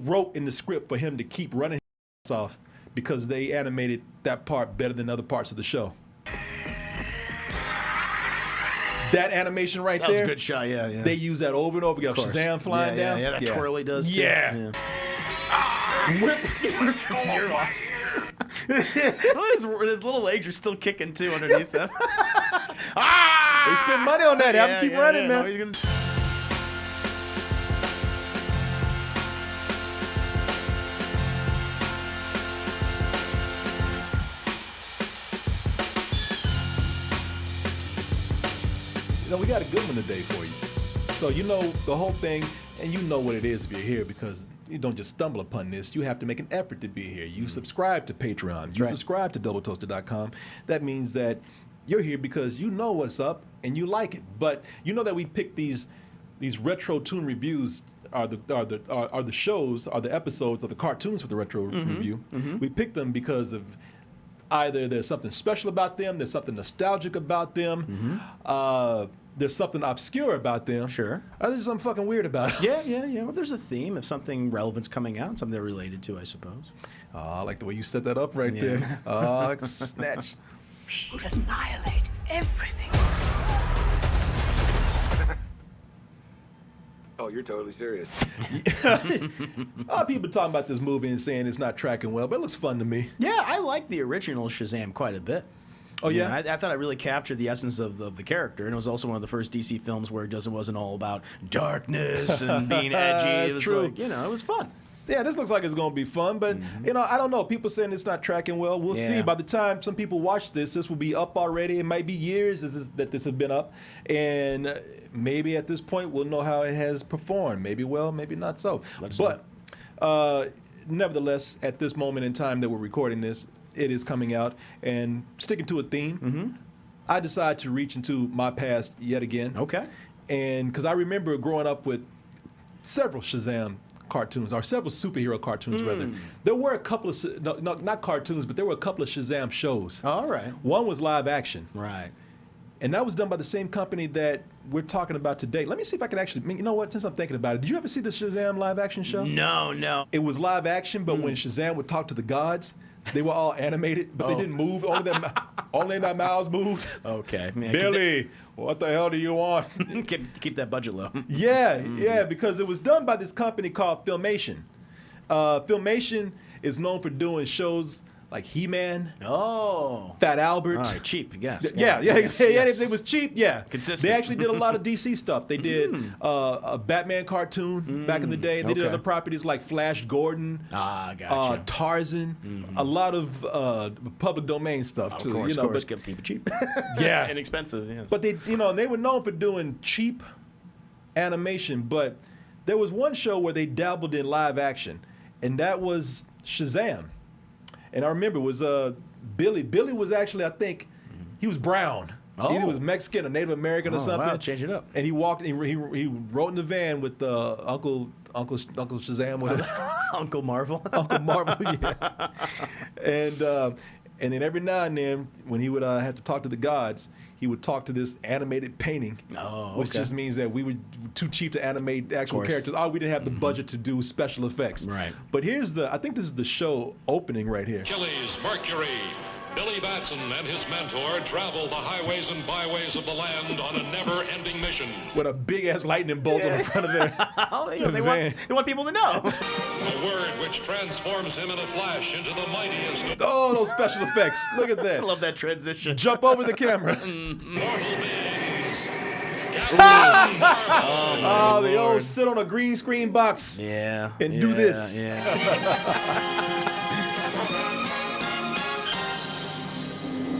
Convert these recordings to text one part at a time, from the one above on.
wrote in the script for him to keep running his ass off because they animated that part better than other parts of the show. That animation right there. That was a good shot, yeah. They use that over and over again. Shazam flying down. Yeah, that twirl he does too. Yeah. Whip from zero. His little legs are still kicking too underneath them. They spend money on that. Have him keep running, man. No, he's gonna... You know, we got a good one today for you. So you know the whole thing, and you know what it is if you're here, because you don't just stumble upon this. You have to make an effort to be here. You subscribe to Patreon. You subscribe to doubletoasted.com. That means that you're here because you know what's up and you like it. But you know that we pick these retro toon reviews are the shows, are the episodes, are the cartoons for the retro review. We pick them because of either there's something special about them, there's something nostalgic about them, there's something obscure about them. Sure. Or there's something fucking weird about them. Yeah. Well, there's a theme if something relevant's coming out, something they're related to, I suppose. I like the way you set that up right there. Snatch. Would annihilate everything. Oh, you're totally serious. A lot of people talking about this movie and saying it's not tracking well, but it looks fun to me. Yeah, I like the original Shazam quite a bit. Oh, yeah? I thought it really captured the essence of the character, and it was also one of the first DC films where it wasn't all about darkness and being edgy. It was true. like, it was fun. Yeah, this looks like it's going to be fun, but, I don't know. People saying it's not tracking well. We'll see. By the time some people watch this, this will be up already. It might be years that this has been up, and maybe at this point we'll know how it has performed. Maybe well, maybe not so. But nevertheless, at this moment in time that we're recording this, it is coming out, and sticking to a theme, I decided to reach into my past yet again. Okay. And because I remember growing up with several Shazam cartoons, or several superhero cartoons, rather. There were a couple of, not cartoons, but there were a couple of Shazam shows. All right. One was live action. Right. And that was done by the same company that we're talking about today. Let me see if I can actually, you know what, since I'm thinking about it, did you ever see the Shazam live action show? No. It was live action, but when Shazam would talk to the gods, they were all animated, but they didn't move. Only their mouths moved. Okay. Man, Billy, what the hell do you want? keep that budget low. Yeah, because it was done by this company called Filmation. Filmation is known for doing shows like He-Man, Fat Albert. All right, cheap, yes. Yeah. It was cheap, yeah. Consistent. They actually did a lot of DC stuff. They did a Batman cartoon back in the day. They did other properties like Flash Gordon, Gotcha. Tarzan, a lot of public domain stuff too. Of course, keep it cheap. Yeah. Inexpensive, yes. But they were known for doing cheap animation, but there was one show where they dabbled in live action, and that was Shazam. And I remember it was Billy. Billy was actually, I think, he was brown. Either was Mexican or Native American or something. Wow, change it up. And he walked. He rode in the van with Uncle Shazam. With Uncle Marvel. Uncle Marvel, yeah. And then every now and then, when he would have to talk to the gods, he would talk to this animated painting, which just means that we were too cheap to animate actual characters. We didn't have the budget to do special effects. Right. But I think this is the show opening right here. Achilles, Mercury, Billy Batson and his mentor travel the highways and byways of the land on a never-ending mission. With a big-ass lightning bolt on the front of their they want people to know. A word which transforms him in a flash into the mightiest. Oh, those special effects. Look at that. I love that transition. Jump over the camera. Mortal beings. The old sit on a green screen box and do this.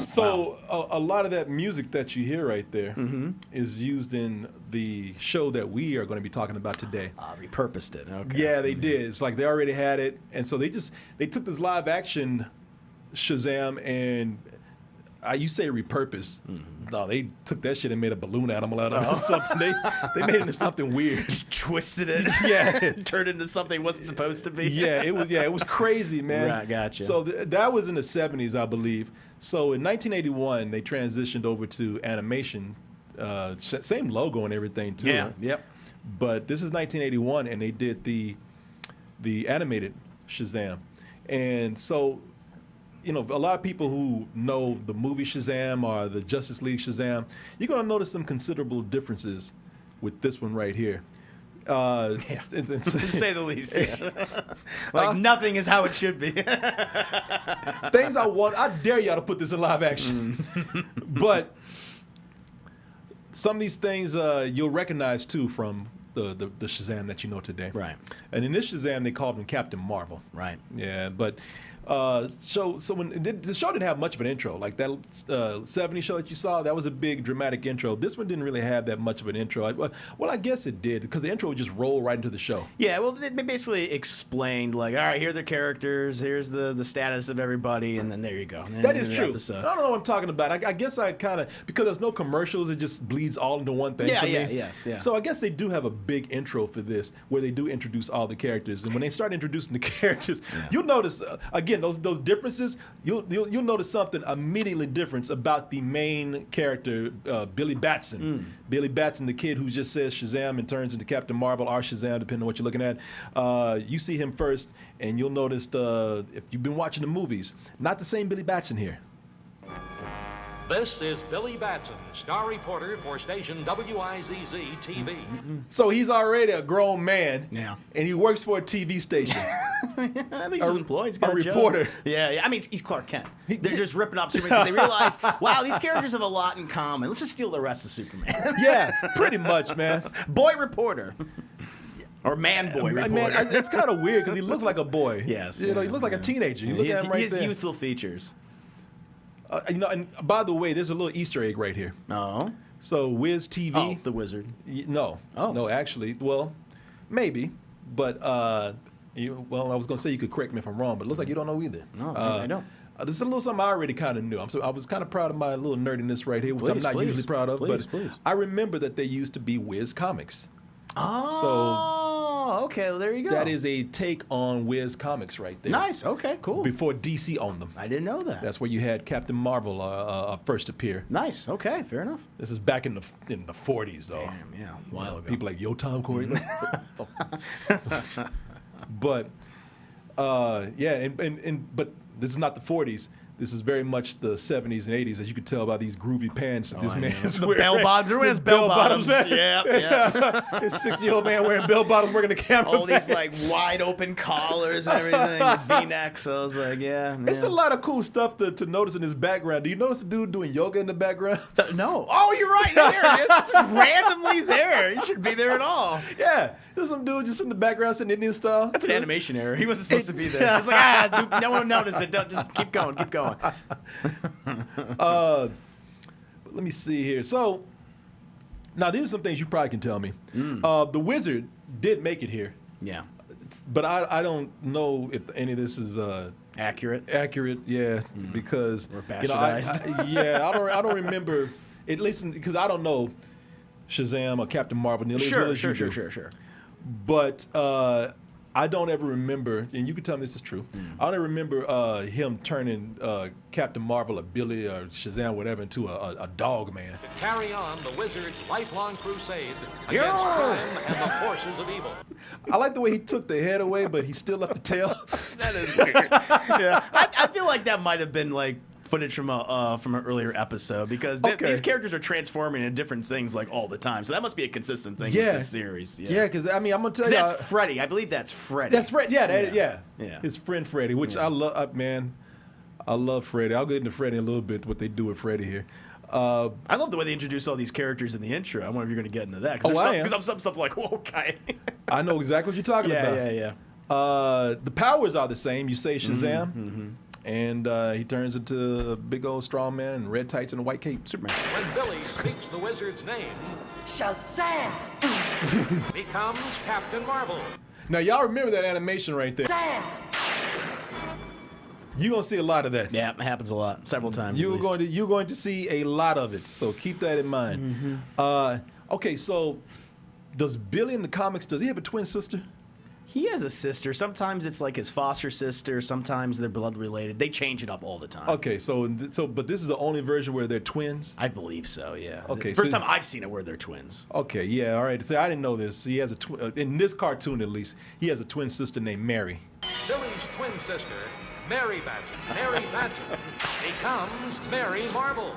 So a lot of that music that you hear right there is used in the show that we are going to be talking about today. Repurposed it. Okay. Yeah, they did. It's like they already had it, and so they took this live action Shazam and you say repurposed. No, they took that shit and made a balloon animal out of it or something. They made it into something weird. Just twisted it. Yeah. Turned it into something it wasn't supposed to be. It was crazy, man. Right, gotcha. So that was in the 70s, I believe. So in 1981, they transitioned over to animation. Same logo and everything, too. Yeah, yep. But this is 1981, and they did the the animated Shazam. And so, you know, a lot of people who know the movie Shazam or the Justice League Shazam, you're going to notice some considerable differences with this one right here. To say the least. Yeah. Like nothing is how it should be. Things I dare y'all to put this in live action. But some of these things you'll recognize too from the Shazam that you know today. Right. And in this Shazam, they called him Captain Marvel. Right. Yeah, but so when the show didn't have much of an intro, like that 70s show that you saw, that was a big dramatic intro. This one didn't really have that much of an intro. Well, I guess it did because the intro would just roll right into the show. Yeah, well, they basically explained like, all right, here are the characters, here's the status of everybody, and then there you go. That is true. I don't know what I'm talking about. I guess I kind of, because there's no commercials, it just bleeds all into one thing. Yeah, for me. yeah. So I guess they do have a big intro for this, where they do introduce all the characters, and when they start introducing the characters, you'll notice again those differences. You'll notice something immediately different about the main character, Billy Batson. Billy Batson, the kid who just says Shazam and turns into Captain Marvel or Shazam, depending on what you're looking at. You see him first, and you'll notice if you've been watching the movies, not the same Billy Batson here. This is Billy Batson, star reporter for station WIZZ TV. So he's already a grown man, Yeah. and he works for a TV station. At least he's employed. He's got a a job. reporter. Yeah. I mean, he's Clark Kent. They're just ripping up Superman because they realize, wow, these characters have a lot in common. Let's just steal the rest of Superman. Yeah, pretty much, man. Boy reporter. Or man boy reporter. Man, it's kind of weird because he looks like a boy. Yes. You know, he looks like a teenager. You look at him right his there. youthful features. You know, and by the way, there's a little Easter egg right here. Oh. So Wiz TV. Oh, the wizard. No. Oh. No, actually, well, maybe, but I was gonna say you could correct me if I'm wrong, but it looks like you don't know either. No, I don't. This is a little something I already kind of knew. I was kind of proud of my little nerdiness right here, which I'm not usually proud of. Please. I remember that they used to be Wiz Comics. Oh, okay. Well, there you go. That is a take on Wiz Comics right there. nice. Okay, cool. Before DC owned them. I didn't know that. That's where you had Captain Marvel first appear. Nice. Okay, fair enough. This is back in the 40s, though. Damn, yeah, a while ago. People like, yo, Tom Corey. But, but this is not the 40s. This is very much the 70s and 80s, as you could tell by these groovy pants that this man is wearing. Bell bottoms. Everyone has bell bottoms. Yeah. This 60-year-old man wearing bell bottoms working the camera. All these like wide open collars and everything, V-necks. So I was like, yeah. It's a lot of cool stuff to notice in his background. Do you notice the dude doing yoga in the background? No. Oh, you're right. There it is. Just randomly there. He shouldn't be there at all. Yeah. There's some dude just in the background sitting Indian style. That's an animation error. He wasn't supposed to be there. I was like, dude, no one noticed it. Don't, just keep going. Keep going. Let me see here. So now these are some things you probably can tell me. The Wizard did make it here. Yeah. But I don't know if any of this is Accurate. Yeah, because Or bastardized. I don't remember, at least because I don't know Shazam or Captain Marvel nearly as well as you do. Sure. But I don't ever remember, and you can tell me this is true. I don't ever remember him turning Captain Marvel or Billy or Shazam, whatever, into a dog man. To carry on the Wizard's lifelong crusade against crime and the forces of evil. I like the way he took the head away, but he still left the tail. That is weird. Yeah. I feel like that might have been like footage from an earlier episode because these characters are transforming into different things like all the time. So that must be a consistent thing with this series. Yeah, because I mean, I'm gonna tell you, that's Freddy. I believe that's Freddy. That's Freddy. Yeah, Yeah. His friend Freddy, which I love. Man, I love Freddy. I'll get into Freddy in a little bit. What they do with Freddy here. I love the way they introduce all these characters in the intro. I wonder if you're going to get into that. Because I'm some stuff like, whoa, okay. I know exactly what you're talking about. Yeah. The powers are the same. You say Shazam, and he turns into a big old strong man in red tights and a white cape. Superman. When Billy speaks the Wizard's name, Shazam! becomes Captain Marvel. Now, y'all remember that animation right there. Shazam! You're going to see a lot of that. Yeah, it happens a lot. Several times. You're going to see a lot of it. So keep that in mind. Okay, so does Billy in the comics, does he have a twin sister? He has a sister. Sometimes it's like his foster sister. Sometimes they're blood related. They change it up all the time. Okay, but this is the only version where they're twins? I believe so, yeah. Okay, First time I've seen it where they're twins. Okay, yeah, all right. So I didn't know this. He has a in this cartoon at least, he has a twin sister named Mary. Billy's twin sister, Mary Batson. Mary Batson becomes Mary Marvel,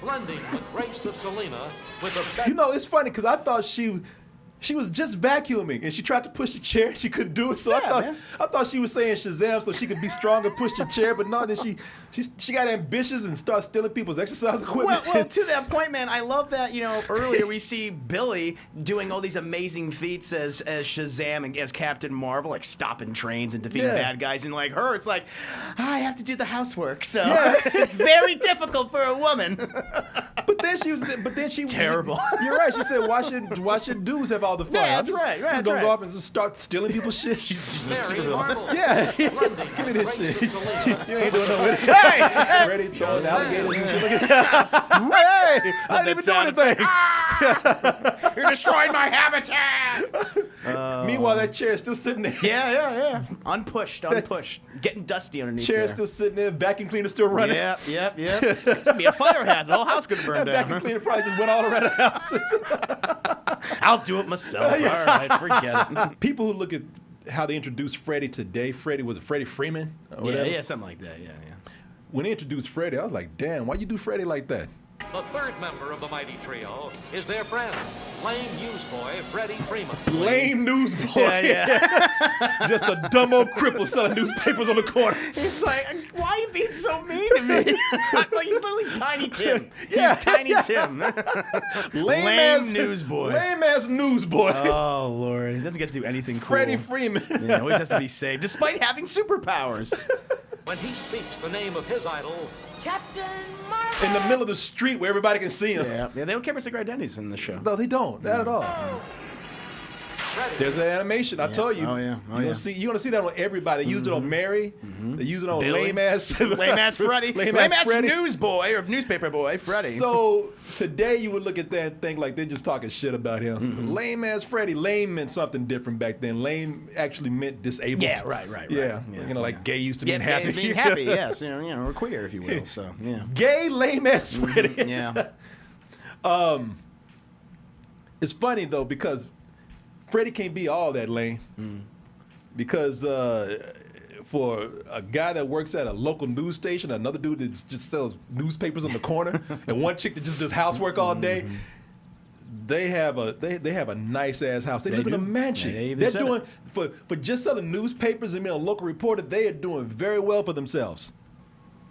blending the grace of Selena with the You know, it's funny because I thought she was just vacuuming and she tried to push the chair and she couldn't do it. So I thought she was saying Shazam so she could be stronger, push the chair, but no, then she got ambitious and started stealing people's exercise equipment. Well, to that point, man, I love that, you know, earlier we see Billy doing all these amazing feats as Shazam and as Captain Marvel, like stopping trains and defeating bad guys, and like her, it's like, I have to do the housework, so it's very difficult for a woman. But then she was terrible. You're right. She said, "Why should dudes have all the fun?" Yeah, that's right. Just gonna go off and just start stealing people's shit. She's Mary Marvel. Yeah, Blending give me the this grace shit. of Selena. You ain't doing no with it. Hey, ready throwing alligators and shit. Look at that. Hey, I didn't even do anything. You're destroying my habitat. Meanwhile, that chair is still sitting there. Yeah. Unpushed. Getting dusty underneath Chair is there. still sitting there. Vacuum cleaner still running. Yep. It's gonna be a fire hazard. The whole house could burn That down. vacuum cleaner probably just went all around the house. I'll do it myself. All right, forget it. People who look at how they introduced Freddie today, was it Freddie Freeman? Or whatever? Yeah, something like that. Yeah. When they introduced Freddie, I was like, damn, why you do Freddie like that? The third member of the mighty trio is their friend, lame newsboy Freddie Freeman. Lame newsboy. Yeah. Just a dumb old cripple selling newspapers on the corner. He's like, why are you being so mean to me? Like, he's literally Tiny Tim. Yeah, He's Tiny Tim. Lame newsboy. Lame ass newsboy. Oh, Lord. He doesn't get to do anything cool. Freddie Freeman. Yeah, always has to be saved, despite having superpowers. When he speaks the name of his idol, Captain Marvel. In the middle of the street where everybody can see him. Yeah, they don't care about cigarette identities in the show. No, they don't. Not at all. Freddie. There's an animation. I told you. Oh, yeah. You're gonna see that on everybody. They used it on Mary. They used it on Billy. lame ass Freddie. Lame ass newsboy or newspaper boy, Freddie. So today you would look at that and think like they're just talking shit about him. Lame ass Freddie. Lame meant something different back then. Lame actually meant disabled. Yeah, right. Yeah, you know, like gay used to mean happy. Being happy, yes. You know, or queer, if you will. So, yeah. Gay lame ass Freddie. Yeah. It's funny though because Freddie can't be all that lame because for a guy that works at a local news station, another dude that just sells newspapers on the corner, and one chick that just does housework all day. They have a nice ass house. They live in a mansion. They're doing for just selling newspapers and being a local reporter. They are doing very well for themselves.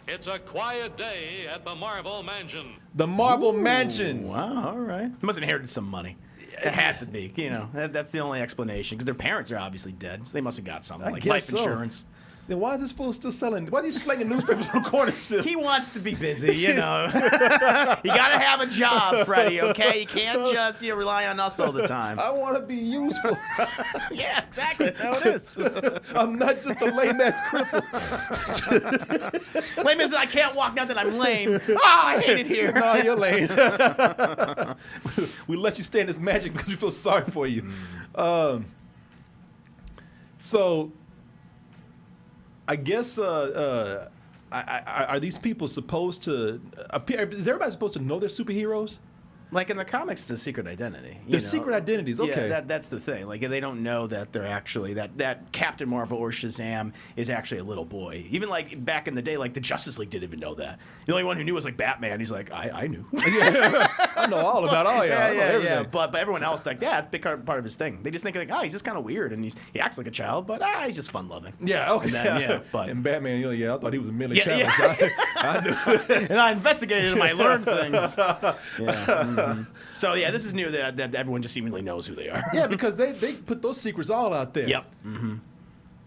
It's a quiet day at the Marvel Mansion. The Marvel Mansion. Wow, all right. He must have inherited some money. It had to be, you know. That's the only explanation, because their parents are obviously dead, so they must have got something, like life insurance. Then why is this fool still selling? Why is he slinging newspapers on the corner still? He wants to be busy, you know. You got to have a job, Freddie, okay? You can't just rely on us all the time. I want to be useful. Yeah, exactly. That's how it is. I'm not just a lame-ass cripple. Lame as I can't walk, not that I'm lame. Oh, I hate it here. No, you're lame. We let you stay in this magic because we feel sorry for you. So... I guess are these people supposed to appear? Is everybody supposed to know they're superheroes? Like in the comics, it's a secret identity. They're secret identities, okay. Yeah, that's the thing. Like they don't know that they're actually that Captain Marvel or Shazam is actually a little boy. Even like back in the day, like the Justice League didn't even know that. The only one who knew was like Batman. He's like, I knew. I know all about all y'all. Yeah. But everyone else like, yeah, it's a big part of his thing. They just think like, oh, he's just kind of weird and he acts like a child, but he's just fun loving. Yeah, okay. And then, but and Batman, I thought he was a mentally challenged. I knew. And I investigated and I learned things. Yeah. So yeah, this is new that everyone just seemingly knows who they are. Yeah, because they put those secrets all out there. Yep.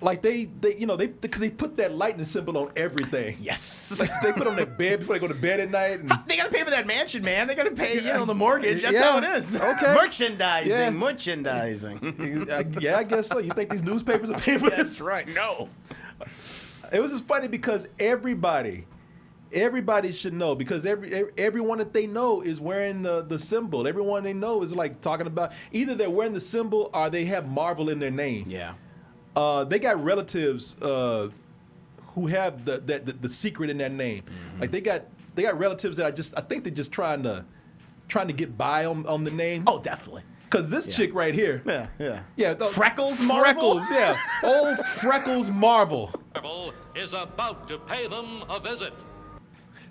Like they put that lightning symbol on everything. Yes. Like they put it on their bed before they go to bed at night. And they gotta pay for that mansion, man. They gotta pay, the mortgage. That's how it is. Okay. Merchandising. Yeah, I guess so. You think these newspapers are paying for this? That's right. No. It was just funny because everybody should know, because everyone that they know is wearing the symbol. Everyone they know is like talking about either they're wearing the symbol or they have Marvel in their name. Yeah. They got relatives who have the secret in that name. Like they got relatives that I think they're just trying to get by on the name. Oh, definitely. Because this chick right here. Yeah. Freckles Marvel? Freckles, yeah. Old Freckles Marvel. Marvel is about to pay them a visit.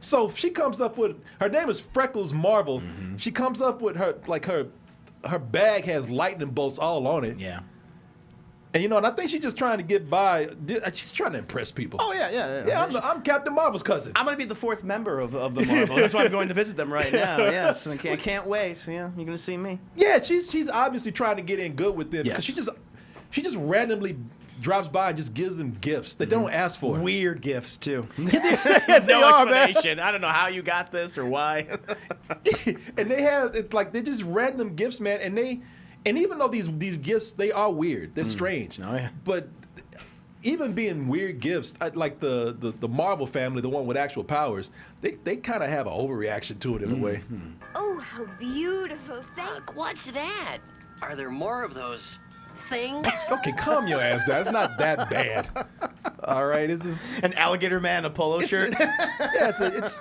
So she comes up with, her name is Freckles Marvel. She comes up with her bag has lightning bolts all on it. Yeah. And and I think she's just trying to get by. She's trying to impress people. Oh, yeah. Yeah, I'm Captain Marvel's cousin. I'm going to be the 4th member of the Marvel. That's why I'm going to visit them right now. Yes, I can't wait. Yeah, you're going to see me. Yeah, she's obviously trying to get in good with them. Yes. Because she just randomly drops by and just gives them gifts that they don't ask for. Weird gifts, too. They No are, man. explanation. I don't know how you got this or why. And they're just random gifts, man. And even though these gifts, they are weird, they're strange. Oh, yeah. But even being weird gifts, like the Marvel family, the one with actual powers, they kind of have an overreaction to it in a way. Oh, how beautiful. Look, what's that? Are there more of those things? Okay, calm your ass down. It's not that bad. All right, it's just An alligator man in a polo shirt. it's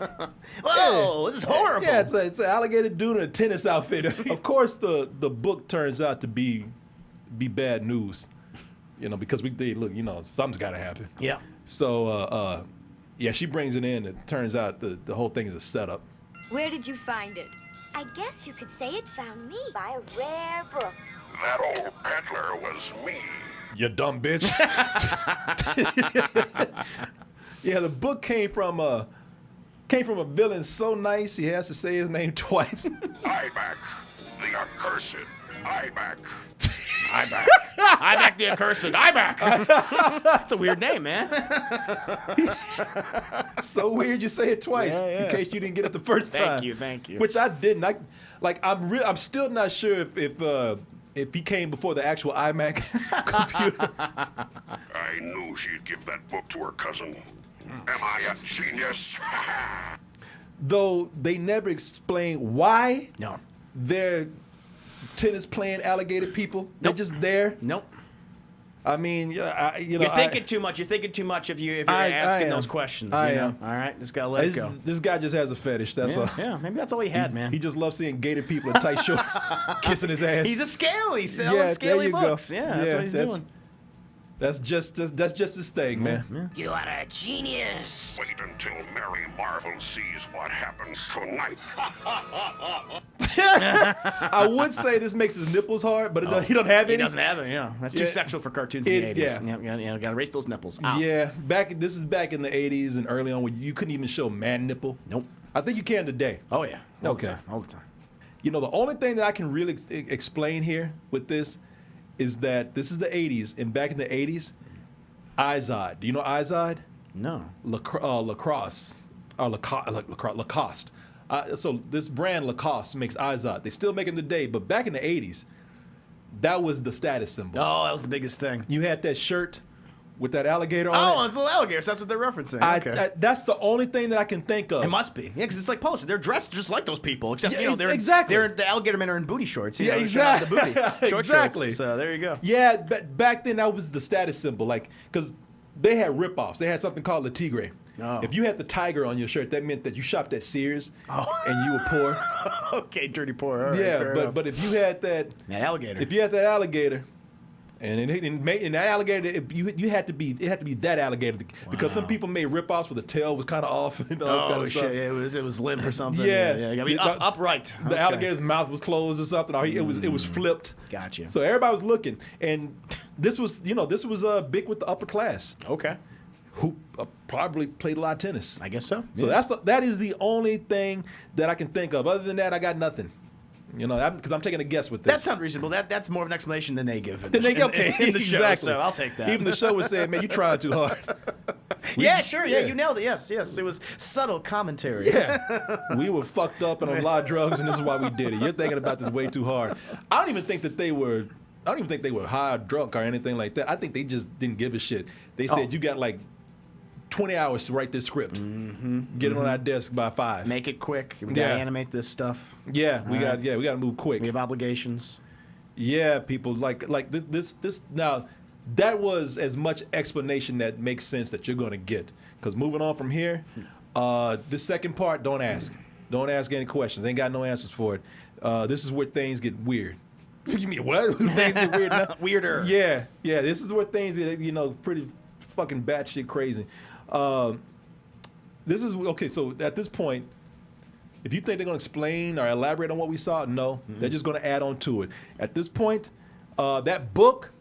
Whoa, this is horrible. Yeah, it's an alligator dude in a tennis outfit. Of course, the book turns out to be bad news, because look, something's got to happen. Yeah. So, yeah, she brings it in. It turns out the whole thing is a setup. Where did you find it? I guess you could say it found me by a rare book. That old peddler was me. You dumb bitch. Yeah, the book came from a villain so nice he has to say his name twice. Ibac, the accursed. Ibac. Ibac. Ibac the accursed. Ibac. That's a weird name, man. So weird you say it twice in case you didn't get it the first time. Thank you. Which I didn't. I'm still not sure if he came before the actual iMac computer. I knew she'd give that book to her cousin. Am I a genius? Though they never explain why No. they're tennis playing alligator people. They're just there. Nope. I mean, You're thinking too much. You're thinking too much if you're asking those questions. I you know? am. All right, just gotta let it go. This guy just has a fetish. That's all. Yeah, maybe that's all he had, man. He just loves seeing gator people in tight shorts kissing his ass. He's a scaly, selling there scaly you books. go. Yeah, that's what he's doing. That's just his thing, man. You are a genius. Wait until Mary Marvel sees what happens tonight. I would say this makes his nipples hard, but he don't have any. He doesn't have it. Yeah, that's too Yeah. sexual for cartoons in the 80s. Yeah. Gotta erase those nipples. Out. Yeah, this is back in the 80s and early on when you couldn't even show man nipple. Nope. I think you can today. Oh yeah. All Okay. the time. All the time. The only thing that I can really explain here with this is that this is the 80s, and back in the 80s, Izod. Do you know Izod? No. Lacoste. So this brand Lacoste makes Izod. They still make them today, but back in the 80s, that was the status symbol. Oh, that was the biggest thing. You had that shirt with that alligator on Oh, it. it's little alligators. That's what they're referencing. Okay. That's the only thing that I can think of. It must be. Yeah, because it's like Polish. They're dressed just like those people, except Yeah, the alligator men are in booty shorts. Yeah, showing off exactly. The booty. Short Exactly. shorts. So there you go. Yeah, back then that was the status symbol, because they had rip-offs. They had something called the Tigre. Oh. If you had the tiger on your shirt, that meant that you shopped at Sears and you were poor. Okay, dirty poor. All right, Yeah, fair enough. but if you had that alligator. if you had that alligator, and that alligator, it had to be that alligator, because some people made rip-offs where the tail was kind of off and all this kind of shit! stuff. It was limp or something. Yeah. You gotta be upright. The Okay. alligator's mouth was closed or something. Or it was flipped. Gotcha. So everybody was looking, and this was big with the upper class, Okay. who probably played a lot of tennis. I guess so. So that is the only thing that I can think of. Other than that, I got nothing. Because I'm taking a guess with this. That sounds reasonable. That's more of an explanation than they give. Okay, in the show, exactly. so I'll take that. Even the show was saying, "Man, you trying too hard." Yeah, sure. Yeah, yeah. you nailed it. Yes. It was subtle commentary. Yeah, we were fucked up and on a lot of drugs, and this is why we did it. You're thinking about this way too hard. I don't even think they were high or drunk or anything like that. I think they just didn't give a shit. They said you got like 20 hours to write this script. Get it on our desk by 5. Make it quick. We gotta Yeah. animate this stuff. Yeah, we got to move quick. We have obligations. Yeah, people like this now. that was as much explanation that makes sense that you're going to get. Because moving on from here, this second part, don't ask. Don't ask any questions. Ain't got no answers for it. This is where things get weird. You mean what? Things get weird now? Weirder. Yeah. This is where things get, pretty fucking batshit crazy. This is okay. So at this point, if you think they're going to explain or elaborate on what we saw, no, they're just going to add on to it. At this point, that book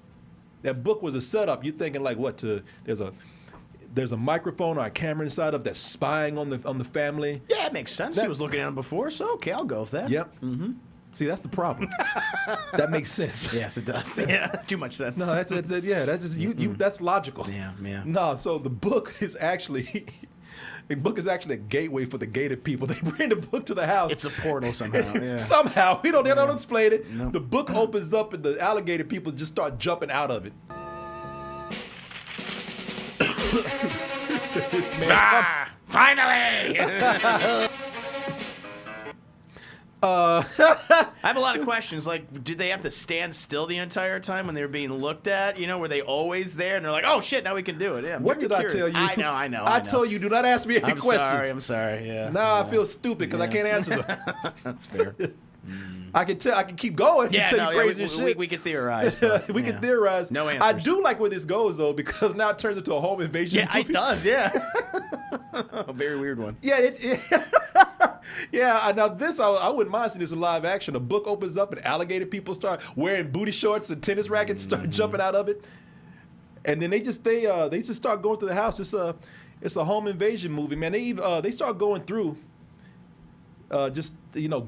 was a setup. You're thinking like what? There's a microphone or a camera inside of that's spying on the family. Yeah, it makes sense. He was looking at him before, so okay, I'll go with that. Yep. Mm-hmm. See, that's the problem. That makes sense. Yes, it does. Yeah, too much sense. No, that's yeah. That's just you. That's logical. Yeah. No, so the book is actually. The book is actually a gateway for the gated people. They bring the book to the house. It's a portal somehow. Yeah. Somehow. They don't explain it. Nope. The book opens up and the alligator people just start jumping out of it. Finally! I have a lot of questions. Like, did they have to stand still the entire time when they were being looked at? Were they always there? And they're like, oh shit, now we can do it. Yeah. What did I tell you? I know. I told you, do not ask me any questions. I'm sorry. Yeah. Now I feel stupid because I can't answer them. That's fair. I can keep going. Yeah, tell you crazy shit. We can theorize. But, we can theorize. No answers. I do like where this goes though, because now it turns into a home invasion. Yeah, movie. it does. Yeah. A very weird one. Yeah. Yeah. Now this, I wouldn't mind seeing this in live action. A book opens up and alligator people start wearing booty shorts and tennis rackets, start jumping out of it, and then they just start going through the house. It's a home invasion movie, man. They start going through, just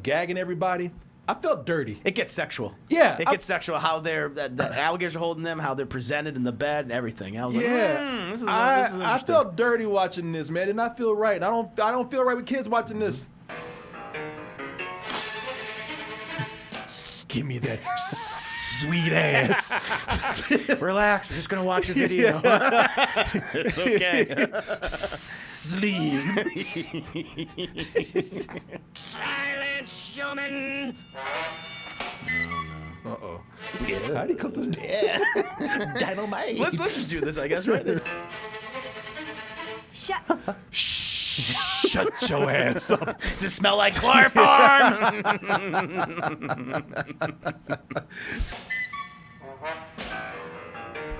gagging everybody. I felt dirty. It gets sexual. Yeah. It gets sexual. How the alligators are holding them, how they're presented in the bed, and everything. I was like, this is I interesting. felt dirty watching this, man. Did not feel right. I don't feel right with kids watching this. Give me that sweet ass. Relax. We're just gonna watch a video. It's okay. Sleep. Silence, showman! Uh-oh. Yeah. How'd he come to the dynamite? Let's just do this, I guess, right? Shut your ass up. Does it smell like chloroform?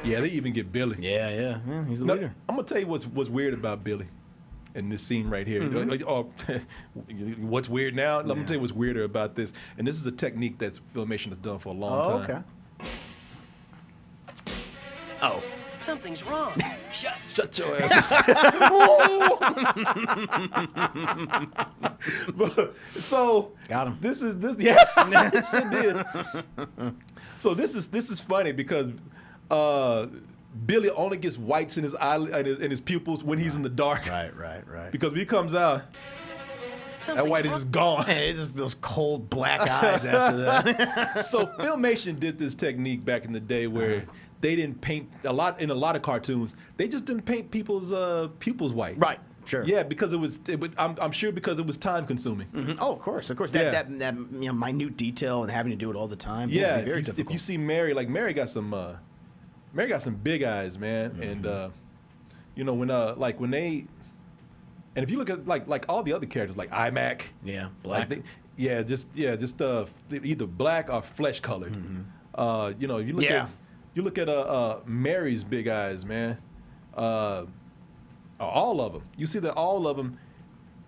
Yeah, they even get Billy. Yeah, he's the leader. I'm gonna tell you what's weird about Billy in this scene right here. What's weird now? Let me tell you what's weirder about this. And this is a technique that's Filmation has done for a long time. Okay. Oh. Something's wrong. Shut your ass up. So got him. This yeah, sure did. So this is funny because Billy only gets whites in his eye and his pupils when he's in the dark. Right. Because when he comes out, that white is just gone. It's just those cold black eyes after that. So Filmation did this technique back in the day where they didn't paint in a lot of cartoons. They just didn't paint people's pupils white. Right. Sure. Yeah, because it was I'm sure because it was time consuming. Mm-hmm. Oh, of course. Yeah. That minute detail and having to do it all the time. Yeah. Would be very difficult. If you see Mary, like Mary got some big eyes, man, and when they. And if you look at like all the other characters, like iMac, black, just either black or flesh colored. You look at Mary's big eyes, man. All of them. You see that all of them,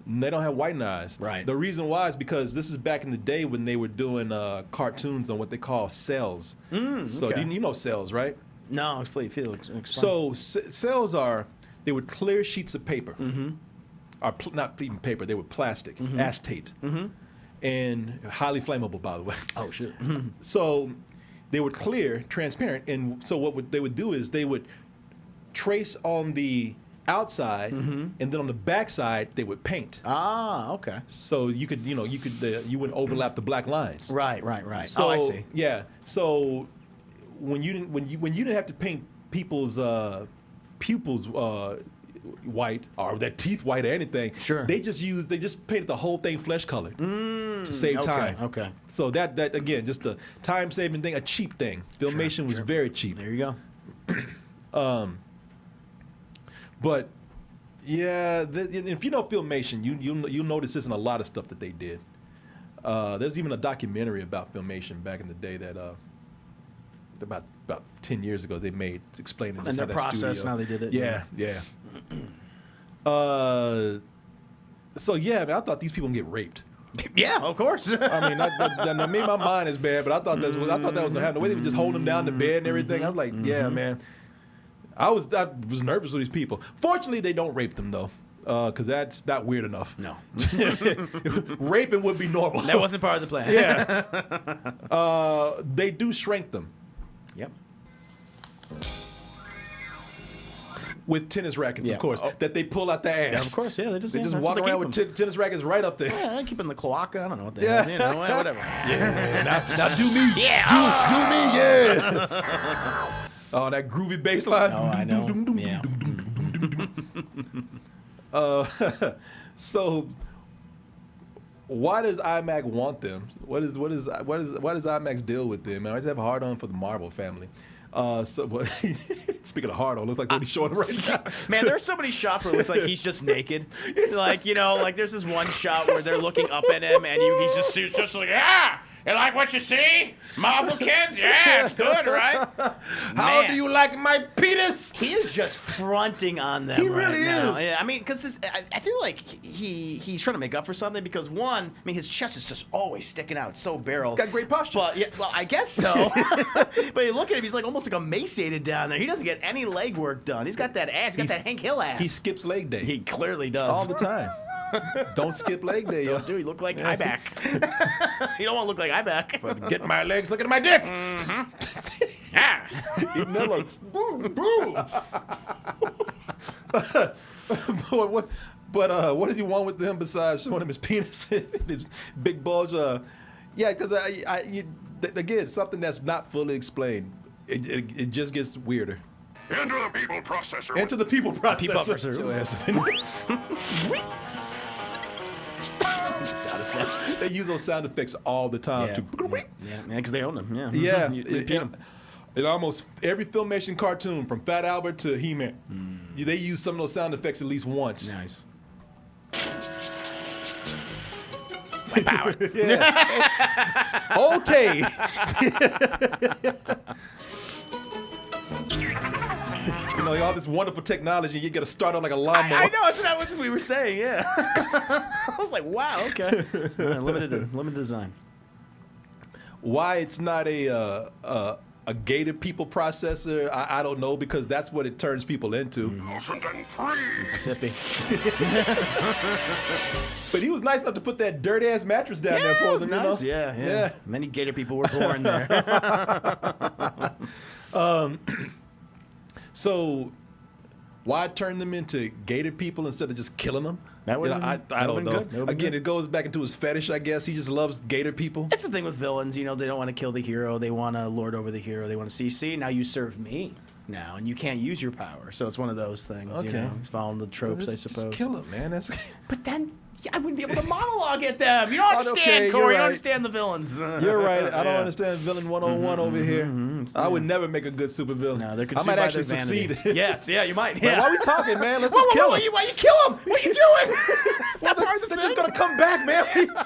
they don't have white eyes. Right. The reason why is because this is back in the day when they were doing cartoons on what they call cells. So okay. you know cells, right? No, explain. So cells they were clear sheets of paper. Or not even paper, they were plastic, acetate, and highly flammable, by the way. Oh, shit. So they were clear, transparent, and so what they would do is they would trace on the outside, and then on the backside they would paint. Ah, okay. So you wouldn't overlap the black lines. Right. So, I see. Yeah. So when you didn't have to paint people's pupils white or their teeth white or anything. Sure. They just painted the whole thing flesh colored to save time. Okay. So that again, just a time saving thing, a cheap thing. Filmation was very cheap. There you go. But yeah, if you know Filmation, you'll notice this in a lot of stuff that they did. There's even a documentary about Filmation back in the day that about 10 years ago they made explaining and their process studio. and how they did it. Yeah. So yeah, man, I thought these people would get raped. Yeah, of course. I mean, maybe my mind is bad, but I thought that was gonna happen. The way they would just hold them down to bed and everything, I was like, yeah, man. I was nervous with these people. Fortunately, they don't rape them though, because that's not weird enough. No, raping would be normal. That wasn't part of the plan. Yeah. They do shrink them. Yep. With tennis rackets, Yeah. of course, that they pull out their ass. Yeah, of course, yeah. They just walk around with tennis rackets right up there. Yeah, they keep in the cloaca. I don't know what they have. You know, whatever. Yeah, now do me. Yeah. Do me, yeah. Oh, that groovy bass line. Oh, I know. Yeah. So why does IMAX want them? Why does IMAX deal with them? I just have a hard on for the Marvel family. Speaking of hard on, looks like what he's showing right now. Man, there's so many shots where it looks like he's just naked. Like, you know, like there's this one shot where they're looking up at him and he's just like, yeah. You like what you see? Marvel kids? Yeah, it's good, right? How do you like my penis? He is just fronting on them. He really now. is. Yeah, I mean, because I feel like he's trying to make up for something because one, I mean, his chest is just always sticking out, so barrel. He's got great posture. But yeah, well, I guess so. But you look at him, he's like almost like emaciated down there. He doesn't get any leg work done. He's got that ass. He's got that Hank Hill ass. He skips leg day. He clearly does all the time. Don't skip leg day, yo. Dude, you look like Iback. You don't want to look like Iback. But get my legs looking at my dick. Yeah. He never. Boo, boo. But what does he want with them besides showing him his penis and his big bulge? Yeah, because again, something that's not fully explained. It just gets weirder. Enter the people processor. Enter the people processor. People processor. Sound effects. They use those sound effects all the time. Yeah, because they own them. Yeah. Yeah. You repeat them. In almost every Filmation cartoon, from Fat Albert to He-Man, they use some of those sound effects at least once. Nice. My power. Old Tay. You know, all this wonderful technology, you got to start out like a lawnmower. I know, that's what we were saying, yeah. I was like, wow, okay. Limited design. Why it's not a gated people processor, I don't know, because that's what it turns people into. Mississippi. But he was nice enough to put that dirty ass mattress down there for them. Nice. You know? Yeah. Many gator people were born there. So, why turn them into gated people instead of just killing them? That would I don't know. Again, it goes back into his fetish, I guess. He just loves gator people. It's the thing with villains, you know, they don't want to kill the hero. They want to lord over the hero. They want to see, now you serve me now, and you can't use your power. So it's one of those things, Okay. you know. He's following the tropes, I suppose. Just kill him, man. But then I wouldn't be able to monologue at them. You don't understand, Corey. You don't understand the villains. You're right. I don't understand villain 101 over here. I would never make a good supervillain. No, they're I might actually succeed. Yes, yeah, you might. Like, Yeah. why are we talking, man? Let's just kill him. Why you kill him? What are you doing? It's not part of the They're thing. just gonna come back, man.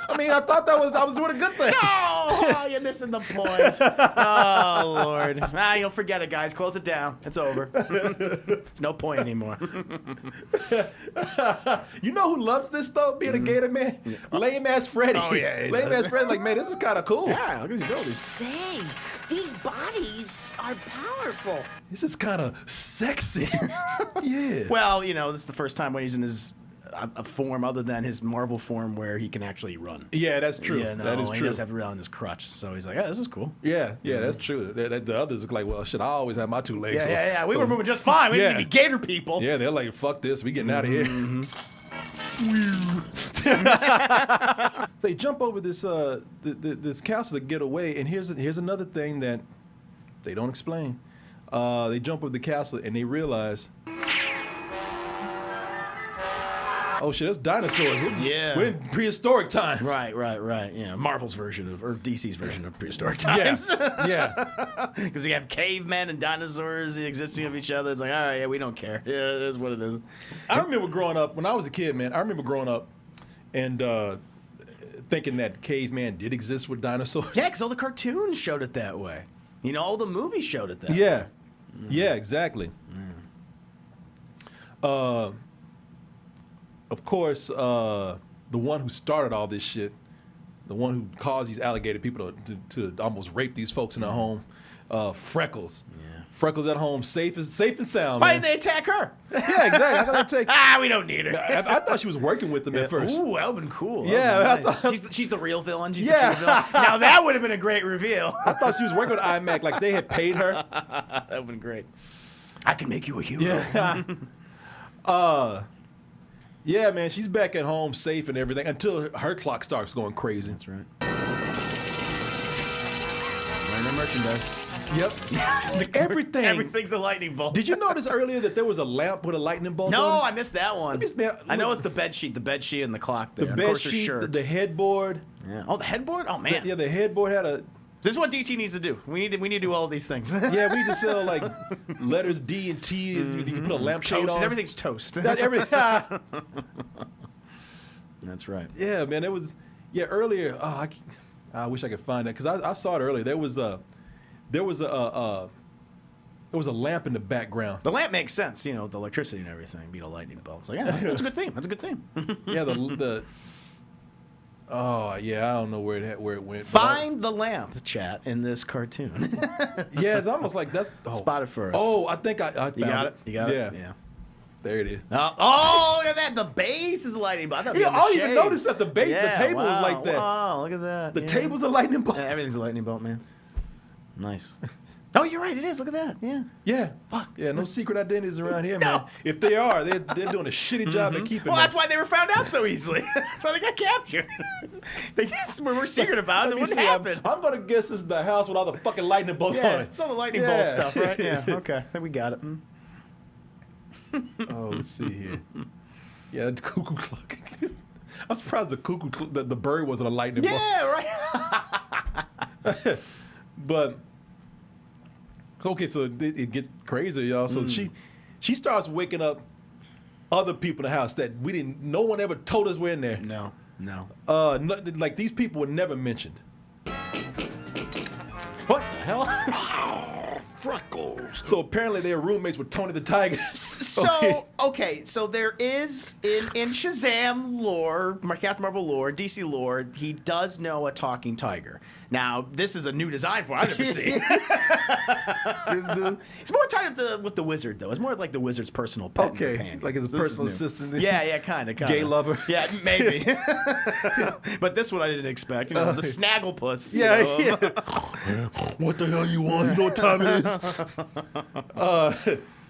I mean, I thought I was doing a good thing. No, you're missing the point. Oh, Lord. You'll forget it, guys. Close it down. It's over. There's no point anymore. You know who loves this though? Being a gator man, lame ass Freddy. Oh, yeah, he lame does. ass Freddy. Like, man, this is kind of cool. Yeah, look at these abilities. Say, these bodies are powerful. This is kind of sexy. Yeah. Well, you know, this is the first time when he's in his a form other than his Marvel form where he can actually run. Yeah, that's true. Yeah, no, that is he true. does have to rely on his crutch. So he's like, yeah, this is cool. Yeah, that's true. The others look like, well, shit, I always have my two legs. Yeah. We were moving just fine. We didn't need gator people. Yeah, they're like, fuck this. We getting out of here. They jump over this this castle to get away, and here's another thing that they don't explain. They jump over the castle and they realize, Oh shit, that's dinosaurs. Yeah. We're in prehistoric time. Right. Yeah, Marvel's version of, or DC's version of prehistoric times. Yeah. Because you have cavemen and dinosaurs existing of each other. It's like, all right, yeah, we don't care. Yeah, it is what it is. I remember growing up, when I was a kid, man, and thinking that caveman did exist with dinosaurs. Yeah, because all the cartoons showed it that way. You know, all the movies showed it that way. Yeah. Yeah, exactly. Of course, the one who started all this shit, the one who caused these alligator people to almost rape these folks in their home, Freckles. Yeah. Freckles at home, safe and sound. Why man. did they attack her? Yeah, exactly. How could they take? We don't need her. I thought she was working with them at first. Ooh, that would have been cool. Yeah, Nice. She's the real villain. She's the true villain. Now that would have been a great reveal. I thought she was working with IMAC, like they had paid her. That would have been great. I can make you a hero. Yeah. Yeah, man, she's back at home, safe and everything, until her clock starts going crazy. That's right. Wearing their merchandise. Yep. Everything's a lightning bolt. Did you notice earlier that there was a lamp with a lightning bolt No, on it? I missed that one. I know it's the bed sheet and the clock there. The and bed of course her sheet, shirt. the headboard. Yeah. Oh, the headboard? Oh, man. The headboard had a... This is what DT needs to do. We need to do all of these things. Yeah, we just sell like letters D and T. You can put a lampshade Toast. on. Everything's toast. That's right. Yeah, man. It was... Yeah, earlier... Oh, I wish I could find that, because I saw it earlier. There was a lamp in the background. The lamp makes sense, you know, the electricity and everything, being a lightning bolt. It's like, yeah, that's a good thing. That's a good thing. Yeah, oh yeah, I don't know where it went. Find the lamp, chat, in this cartoon. Yeah, it's almost like that's spotted for us. Oh, I think I found You got it. You got yeah. it. Yeah. There it is. Oh, look at that. The base is a lightning bolt. I thought I didn't even notice that the table was like that. Wow, look at that. The table's a lightning bolt. Yeah, everything's a lightning bolt, man. Nice. Oh, you're right. It is. Look at that. Yeah. Yeah. Fuck. Yeah. No secret identities around here, man. If they are, they're doing a shitty job at keeping. Well, them. that's why they were found out so easily. That's why they got captured. They just were secret about it. It wouldn't happen. I'm gonna guess this is the house with all the fucking lightning bolts on it. It's all the lightning bolt stuff, right? Yeah. Okay. Then we got it. Oh, let's see here. Yeah, the cuckoo clock. I'm surprised the the bird wasn't a lightning bolt. Yeah, right. But okay, so it gets crazier, y'all. So she starts waking up other people in the house that no one ever told us were in there. No. Like these people were never mentioned. What the hell? Freckles. So apparently they were roommates with Tony the Tiger. So there is in Shazam lore, Captain Marvel lore, DC lore, he does know a talking tiger. Now this is a new design for I've never seen. It's more tied with the wizard though. It's more like the wizard's personal pet. Okay, companion. like his personal assistant. Yeah, kind of. Gay lover. Yeah, maybe. But this one I didn't expect. You know, the Snagglepuss. Yeah. What the hell you want? You know what time it is?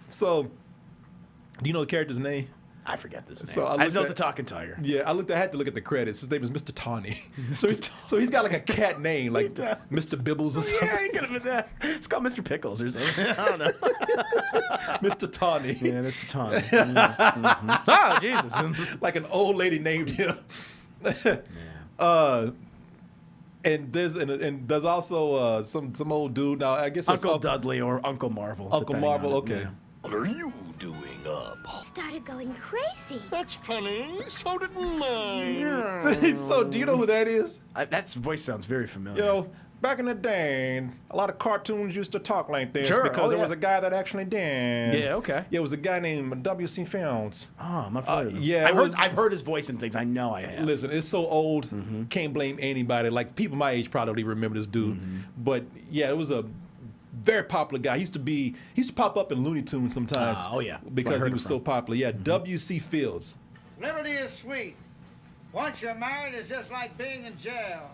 So, do you know the character's name? I forget this name. So I just know it's a talking tiger. Yeah, I had to look at the credits. His name is Mr. Tawny. So he's got like a cat name, like Mr. Bibbles or something. Yeah, he could have been that. It's called Mr. Pickles or something. I don't know. Mr. Tawny. Yeah, Mr. Tawny. Mm-hmm. Oh, Jesus. Like an old lady named him. And there's also some old dude. Now I guess Uncle Dudley or Uncle Marvel. Uncle Marvel. Okay. Yeah. What are you doing up? He started going crazy. That's funny. So did mine. So do you know who that is? That voice sounds very familiar. You know, back in the day, a lot of cartoons used to talk like this Sure. because there was a guy that actually did. Yeah, okay. Yeah, it was a guy named W.C. Films. Oh, I'm not familiar with him. Yeah, I've heard his voice and things. I know I have. Listen, it's so old, can't blame anybody. Like, people my age probably remember this dude. But, yeah, it was a very popular guy. He used to pop up in Looney Tunes sometimes. Oh, yeah. Because he was so popular. Yeah, W.C. Fields. Liberty is sweet. Once you're married, it's just like being in jail.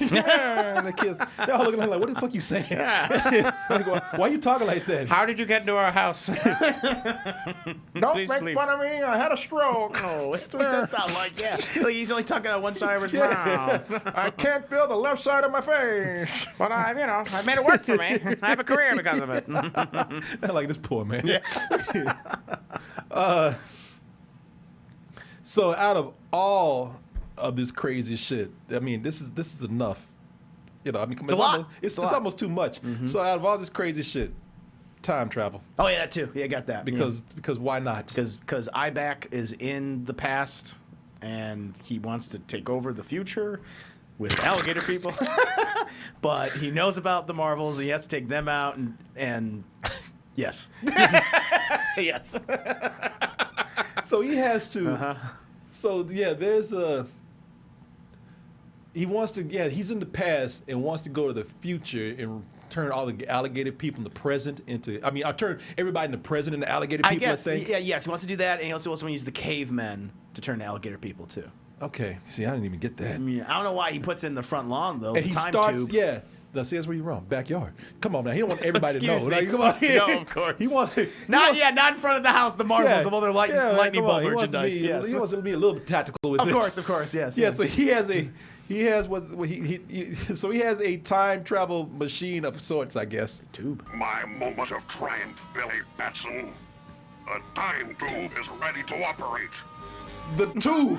Yeah, the kids, they're all looking at him like, what the fuck you saying? Like, why are you talking like that? How did you get into our house? Don't Please make leave. fun of me. I had a stroke. Oh, that's what it does sound like, yeah. Like he's only talking out one side of his mouth. I can't feel the left side of my face. But I made it work for me. I have a career because of it. I like this poor man. Yeah. So out of all of this crazy shit, I mean, this is enough. You know, I mean, it's a lot. It's almost too much. So out of all this crazy shit, time travel. Oh yeah, that too. Yeah, got that. Because why not? Because Ibak is in the past, and he wants to take over the future with alligator people. But he knows about the Marvels. He has to take them out, and yes, yes. So he has to. So yeah, there's a. He wants to. Yeah, he's in the past and wants to go to the future and turn all the alligator people in the present into. I mean, I'll turn everybody in the present into alligator people. I guess. I think. Yeah. Yes, he wants to do that, and he also wants to use the cavemen to turn to alligator people too. Okay. See, I didn't even get that. Yeah, I don't know why he puts it in the front lawn though. And the he time starts. tube. Yeah. No, see, that's where you're wrong. Backyard. Come on, man. He don't want everybody to know. Excuse me. Like, come on. No, of course. He wants. Not in front of the house. The Marvels, of all their lightning bolt merchandise. He wants to be a little bit tactical with this. Of course, yes. Yeah. So he has a. He has so he has a time travel machine of sorts, I guess. The tube. My moment of triumph, Billy Batson. A time tube is ready to operate. The tube.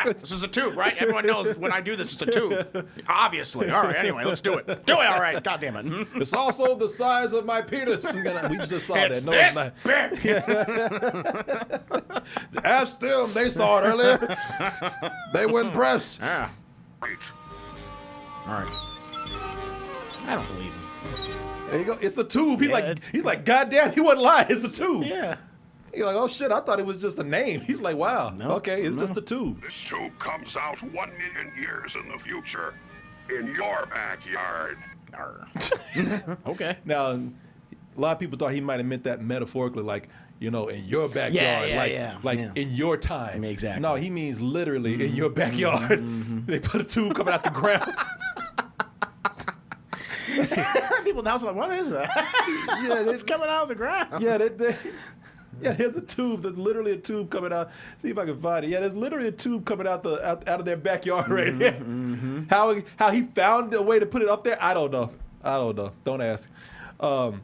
This is a tube, right? Everyone knows when I do this, it's a tube. Obviously. All right, anyway, let's do it. Do it, all right. God damn it. It's also the size of my penis. We just saw that. No, it's not. Big. Ask them. They saw it earlier. They weren't impressed. Yeah. All right. I don't believe him. There you go. It's a tube. He's like, God damn, he wasn't lying. It's a tube. Yeah. He's like, oh shit, I thought it was just a name. He's like, wow, okay, it's just a tube. This tube comes out 1 million years in the future, in your backyard. Okay. Now, a lot of people thought he might have meant that metaphorically, like, you know, in your backyard, in your time. Exactly. No, he means literally in your backyard. They put a tube coming out the ground. People now are like, what is that? Yeah, it's coming out of the ground. Yeah, yeah, there's a tube. There's literally a tube coming out. See if I can find it. Yeah, there's literally a tube coming out out of their backyard right here. How he found a way to put it up there, I don't know. Don't ask. But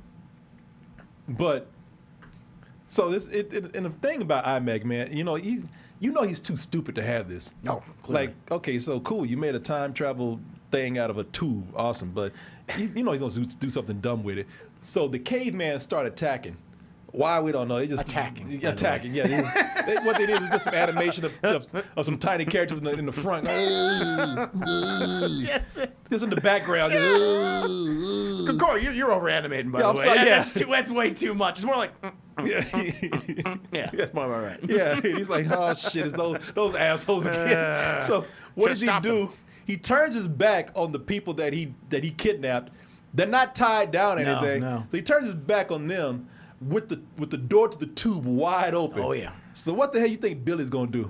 so this and the thing about IMAG, man, he's too stupid to have this. No, clearly. Like, okay, so cool, you made a time travel thing out of a tube, awesome, but you know he's gonna do something dumb with it. So the caveman start attacking. Why, we don't know. They just attacking. Yeah. What they did is just some animation of some tiny characters in the front. Yes. Just in the background. Corey, you're over animating, by the way. Sorry, that's way too much. It's more like. Yeah, that's more about right. Yeah, he's like, oh shit, it's those assholes again. So what does he do? He turns his back on the people that he kidnapped. They're not tied down or anything. No. So he turns his back on them with the door to the tube wide open. Oh yeah. So what the hell you think Billy's gonna do?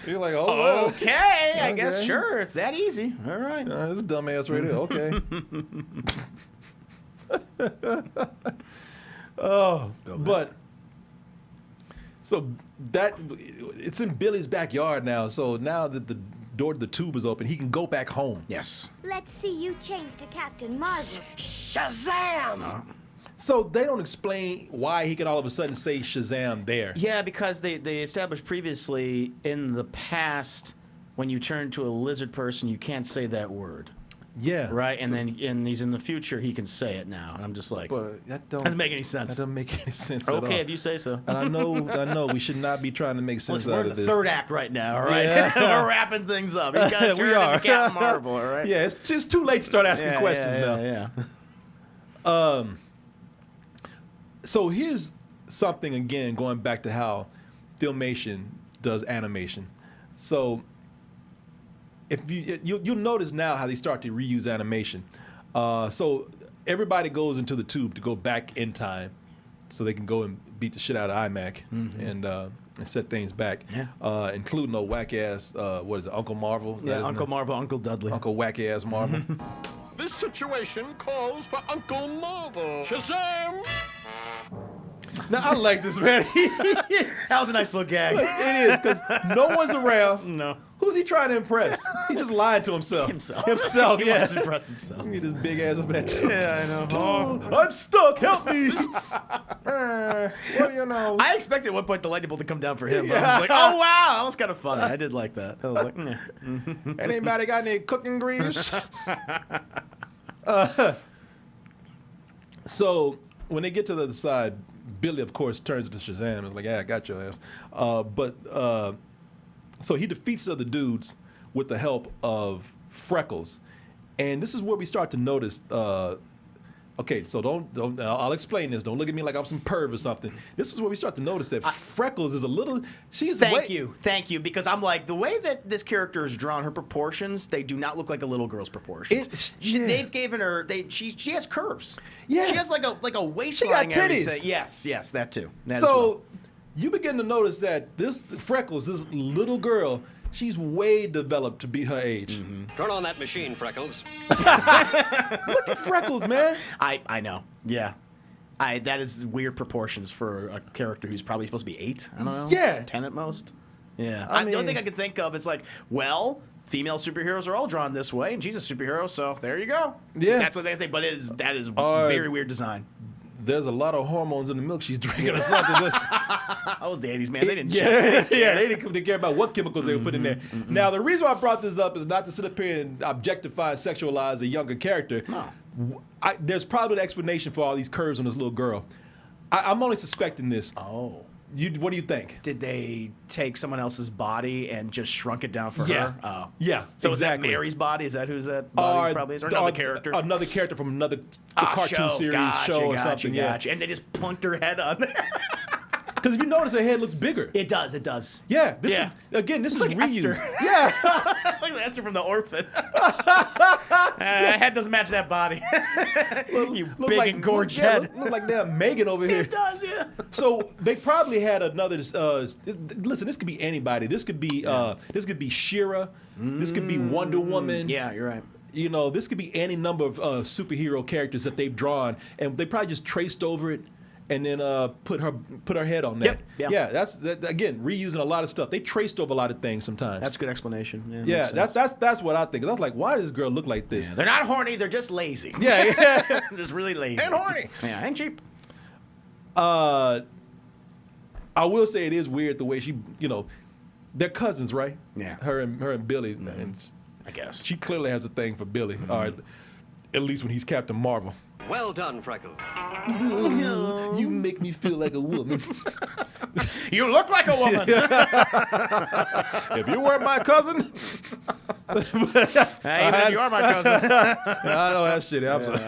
You're like, oh well. Okay, I guess sure. It's that easy. All right. This is dumbass right here. Okay. Oh, but so that it's in Billy's backyard now. So now that the door to the tube is open, he can go back home. Yes. Let's see you change to Captain Marvel. Shazam! So they don't explain why he can all of a sudden say Shazam there. Yeah, because they established previously in the past, when you turn to a lizard person, you can't say that word. Yeah. Right? And he's in the future, he can say it now. And I'm just like, but that doesn't make any sense. That doesn't make any sense at all. Okay, if you say so. And I know we should not be trying to make sense Listen, out we're of in the this. third act right now, all right? Yeah. We're wrapping things up. You got to turn into Captain Marvel, all right? Yeah, it's just too late to start asking questions now. Yeah. So here's something again, going back to how Filmation does animation. So if you'll notice now how they start to reuse animation. So everybody goes into the tube to go back in time, so they can go and beat the shit out of iMac and set things back, including a whack ass Uncle Marvel? Yeah, Uncle Marvel, Uncle Dudley, Uncle wacky ass Marvel. This situation calls for Uncle Marvel. Shazam! Now, I like this, man. That was a nice little gag. It is, because no one's around. No. Who's he trying to impress? He's just lying to himself. Himself, yeah. He wants to impress himself. Look at this big ass up in that. Yeah, I know. Oh, I'm stuck. Help me. What do you know? I expected at one point the lightning bolt to come down for him. But I was like, oh, wow. That was kind of funny. I did like that. I was like, Anybody got any cooking grease? So when they get to the other side, Billy, of course, turns to Shazam. It's like, yeah, I got your ass. So he defeats the other dudes with the help of Freckles. And this is where we start to notice, okay, so don't I'll explain this. Don't look at me like I'm some perv or something. This is where we start to notice that Freckles is a little, Thank you, because I'm like, the way that this character is drawn, her proportions, they do not look like a little girl's proportions. They've given her, she has curves. Yeah. She has like a waistline. She got titties. Everything. Yes, that too. That as so well. you begin to notice that this Freckles, this little girl, she's way developed to be her age. Mm-hmm. Turn on that machine, Freckles. Look at Freckles, man. I know. Yeah. That is weird proportions for a character who's probably supposed to be 8. I don't know. Yeah. 10 at most. Yeah. I the only mean- thing I could think of is like, well, female superheroes are all drawn this way, and she's a superhero, so there you go. Yeah. That's what they think, but that is very weird design. There's a lot of hormones in the milk she's drinking or something. That was the 80s, man. They didn't check. They didn't care about what chemicals they were putting in there. Now, the reason why I brought this up is not to sit up here and objectify and sexualize a younger character. No. There's probably an explanation for all these curves on this little girl. I'm only suspecting this. Oh. What do you think? Did they take someone else's body and just shrunk it down for Yeah. her? Oh. Yeah, So exactly. is that Mary's body? Is that who's that body probably is? Or another character? Another character from another cartoon series, show or something. Gotcha. And they just plunked her head on there. Because if you notice, her head looks bigger. It does. Yeah. This Yeah. Is like reused. Esther. Yeah. Like Esther from The Orphan. That head doesn't match that body. You Look big like, and gorgeous yeah, head. Look like damn Megan over here. It does, yeah. So they probably had another. Listen, this could be anybody. This could be She-Ra. This could be Wonder Woman. Yeah, you're right. You know, this could be any number of superhero characters that they've drawn, and they probably just traced over it and then put her head on that. Yep. Yeah. That's again reusing a lot of stuff. They traced over a lot of things sometimes. That's a good explanation. Yeah, that's what I think. I was like, why does this girl look like this? Yeah, they're not horny. They're just lazy. Yeah. They're just really lazy. And horny. Yeah, and cheap. I will say it is weird the way she, they're cousins, right? Yeah. Her and Billy, and I guess. she clearly has a thing for Billy. Or at least when he's Captain Marvel. Well done, Freckles. You make me feel like a woman. You look like a woman. If you weren't my cousin, Hey, even if you are my cousin. I know that shit. Absolutely.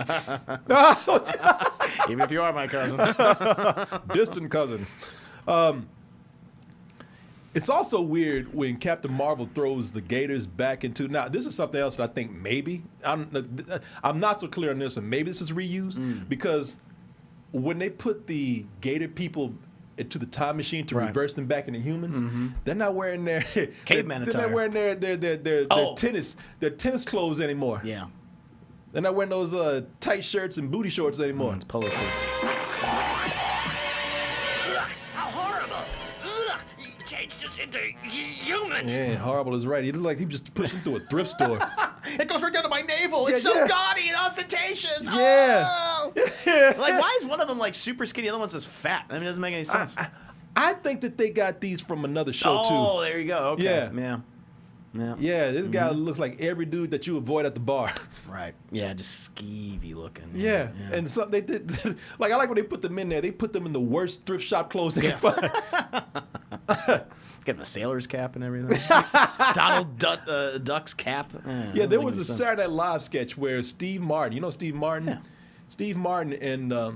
Even if you are my cousin. Distant cousin. It's also weird when Captain Marvel throws the Gators back into. Now, this is something else that I think maybe I'm not so clear on this, and maybe this is reused because when they put the Gator people into the time machine to reverse them back into humans, they're not wearing their caveman attire. They're not wearing their tennis clothes anymore. Yeah. They're not wearing those tight shirts and booty shorts anymore. It's polo shirts. How horrible! Ugh, you changed us into humans. Yeah, horrible is right. He looked like he just pushed into a thrift store. It goes right down to my navel. It's so gaudy and ostentatious. Yeah. Oh! Like, why is one of them like super skinny? The other one's just fat. I mean, it doesn't make any sense. I think that they got these from another show too. Oh, there you go. Okay. Yeah. Yeah, this guy looks like every dude that you avoid at the bar. Right. Yeah, just skeevy looking. Yeah. And so they did. Like I like when they put them in there. They put them in the worst thrift shop clothes they could find. Getting a sailor's cap and everything. Donald Duck's cap. Yeah, there was a Saturday Night Live sketch where Steve Martin, you know Steve Martin? Yeah. Steve Martin and I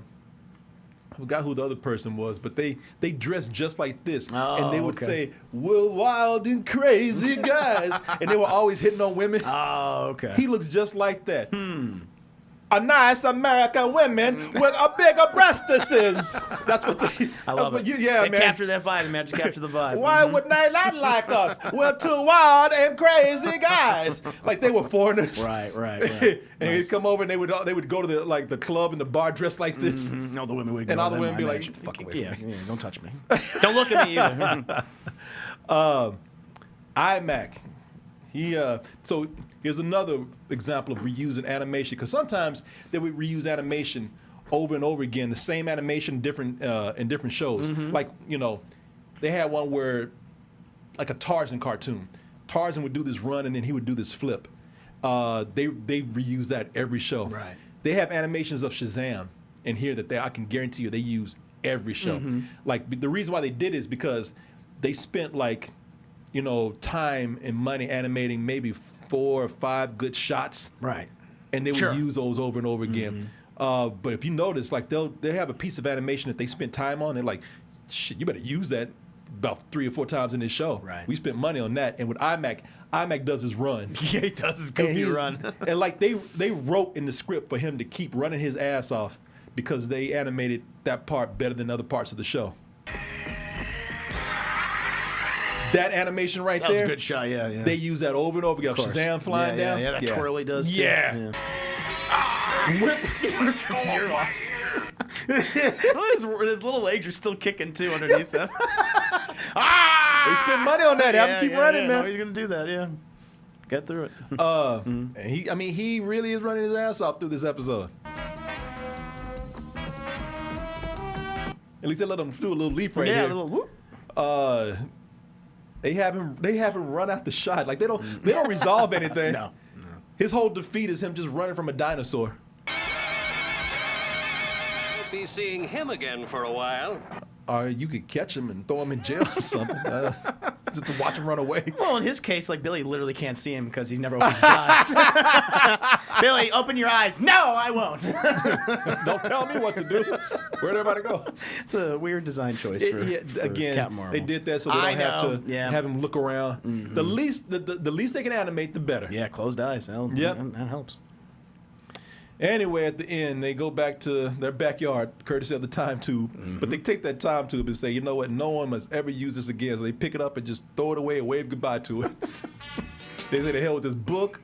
forgot who the other person was, but they dressed just like this. And they would say, "We're wild and crazy guys." And they were always hitting on women. Oh, okay. He looks just like that. a nice American women with a bigger breastises. That's what they. I love it. Yeah, man. Capture that vibe, man. Just capture the vibe. Why would they not like us? We're two wild and crazy guys. Like they were foreigners. Right. And they'd come over and they would go to the club and the bar dressed like this. No, the women would. And all the women be like, "Fuck away from me." Yeah, don't touch me. Don't look at me either. iMac. So here's another example of reusing animation, because sometimes they would reuse animation over and over again, the same animation in different shows. Like, they had one where, like a Tarzan cartoon, Tarzan would do this run and then he would do this flip. They reuse that every show. Right. They have animations of Shazam in here that I can guarantee you they use every show. Like, the reason why they did it is because they spent like, time and money animating maybe 4 or 5 good shots. Right. And they would use those over and over again. But if you notice, like they have a piece of animation that they spent time on, and like, shit, you better use that about 3 or 4 times in this show. Right. We spent money on that. And with iMac does his run. Yeah, he does his goofy run. And like they wrote in the script for him to keep running his ass off because they animated that part better than other parts of the show. That animation right there. That was a good shot, yeah. They use that over and over again. Shazam flying down. Yeah, that twirl he does too. Yeah. Whip from zero. His little legs are still kicking too underneath them. They spend money on that. Have him keep running, man. No, he's gonna do that. Yeah. Get through it. And he really is running his ass off through this episode. At least they let him do a little leap right here. Yeah, a little whoop. They have him run out the shot. Like they don't resolve anything. No. His whole defeat is him just running from a dinosaur. Be seeing him again for a while. Or you could catch him and throw him in jail or something. Just to watch him run away. Well, in his case, like Billy literally can't see him because he's never opened his eyes. Billy, open your eyes. No, I won't. Don't tell me what to do. Where'd everybody go? It's a weird design choice for again, Captain Marvel. they did that so they don't have to have him look around. The least they can animate, the better. Yeah, closed eyes. That helps. Anyway, at the end, they go back to their backyard, courtesy of the time tube. But they take that time tube and say, you know what, no one must ever use this again. So they pick it up and just throw it away and wave goodbye to it. They say, the hell with this book.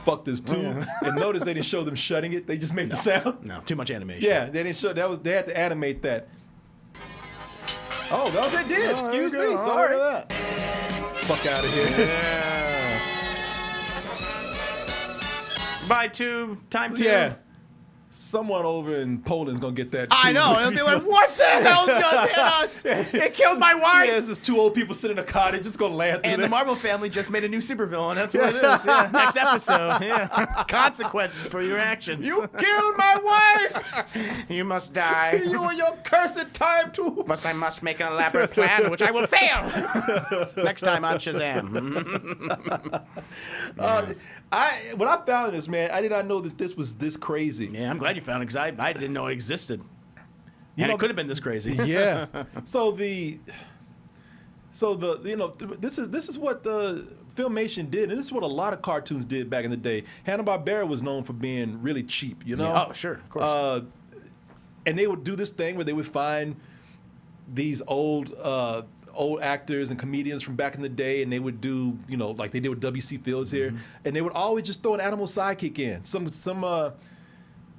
Fuck this tube. And notice they didn't show them shutting it. They just made the sound. No, too much animation. Yeah, they didn't show. They had to animate that. Oh, no, they did. Excuse me. Sorry. Fuck out of here. Yeah. Bye, tube. Time tube. Yeah. Someone over in Poland's gonna get that. I know. They'll be like, what the hell just hit us? It killed my wife. Yeah, it's just 2 old people sitting in a cottage just gonna laugh through And that. the Marvel family just made a new supervillain. That's what it is. Yeah. Next episode. Yeah. Consequences for your actions. You killed my wife. You must die. You and your cursed time tube. But I must make an elaborate plan, which I will fail. Next time on Shazam. When I found this, man, I did not know that this was this crazy. Yeah, I'm glad you found it because I didn't know it existed. And it could have been this crazy. Yeah. This is what the Filmation did, and this is what a lot of cartoons did back in the day. Hanna-Barbera was known for being really cheap, Oh, sure, of course. And they would do this thing where they would find these old actors and comedians from back in the day, and they would do, like they did with W.C. Fields here, and they would always just throw an animal sidekick in,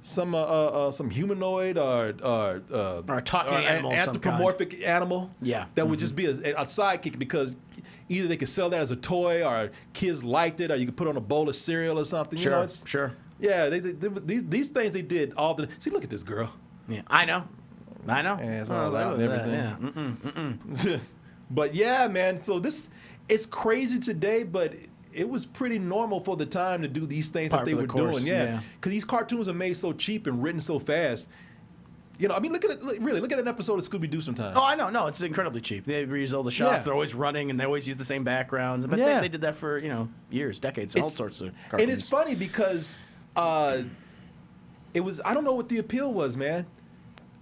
some humanoid or a talking animal, anthropomorphic animal. Yeah, that would just be a sidekick, because either they could sell that as a toy, or kids liked it, or you could put on a bowl of cereal or something. Sure, sure. Yeah, these things they did all the. See, look at this girl. Yeah, I know. Yeah, it's all out and everything. Yeah. But yeah, man. So it's crazy today, but it was pretty normal for the time to do these things that they were doing. Yeah, because these cartoons are made so cheap and written so fast. I mean, look at an episode of Scooby-Doo sometimes. Oh, I know. No, it's incredibly cheap. They reuse all the shots. Yeah. They're always running, and they always use the same backgrounds. But they did that for, years, decades, all sorts of cartoons. And it's funny because it was, I don't know what the appeal was, man.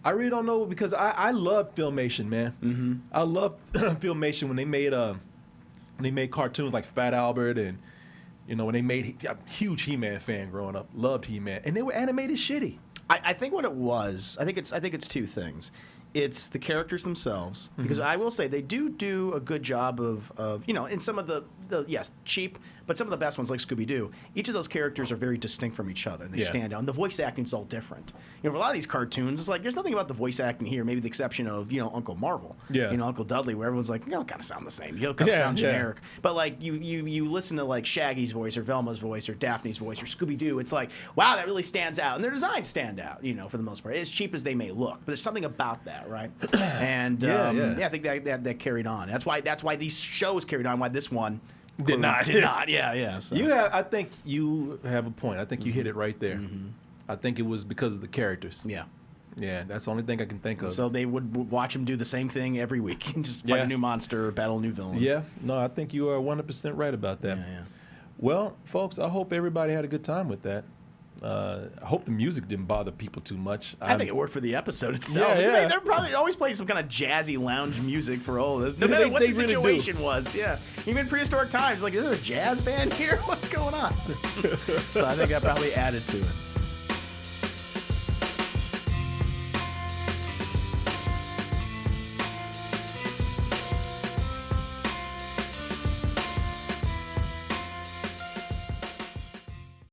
I really don't know, because I love Filmation, man. I love Filmation when they made cartoons like Fat Albert and You know, when they made, I'm a huge He-Man fan growing up, loved He-Man, and they were animated shitty. I think what it was, I think it's two things. It's the characters themselves, because I will say they do a good job of you know, in some of the yes, cheap, but some of the best ones like Scooby-Doo, each of those characters are very distinct from each other, and they stand out. And the voice acting's all different. You know, for a lot of these cartoons, it's like there's nothing about the voice acting here, maybe the exception of, you know, Uncle Marvel. Yeah. You know, Uncle Dudley, where everyone's like, you know, kind of sound the same. You know, kind of sound generic. But like you listen to like Shaggy's voice or Velma's voice or Daphne's voice or Scooby-Doo, it's like, wow, that really stands out. And their designs stand out, you know, for the most part. As cheap as they may look, but there's something about that, right? And I think that carried on. That's why these shows carried on. Why this one did not. Yeah. So. I think you have a point. I think you hit it right there. I think it was because of the characters. Yeah, that's the only thing I can think of. So they would watch him do the same thing every week and just fight a new monster or battle a new villain. Yeah, no, I think you are 100% right about that. Yeah. Well, folks, I hope everybody had a good time with that. I hope the music didn't bother people too much. I think it worked for the episode itself. Yeah. They're probably always playing some kind of jazzy lounge music for all of this, no matter what the situation was. Yeah, even prehistoric times, like, is there a jazz band here? What's going on? So I think that probably added to it.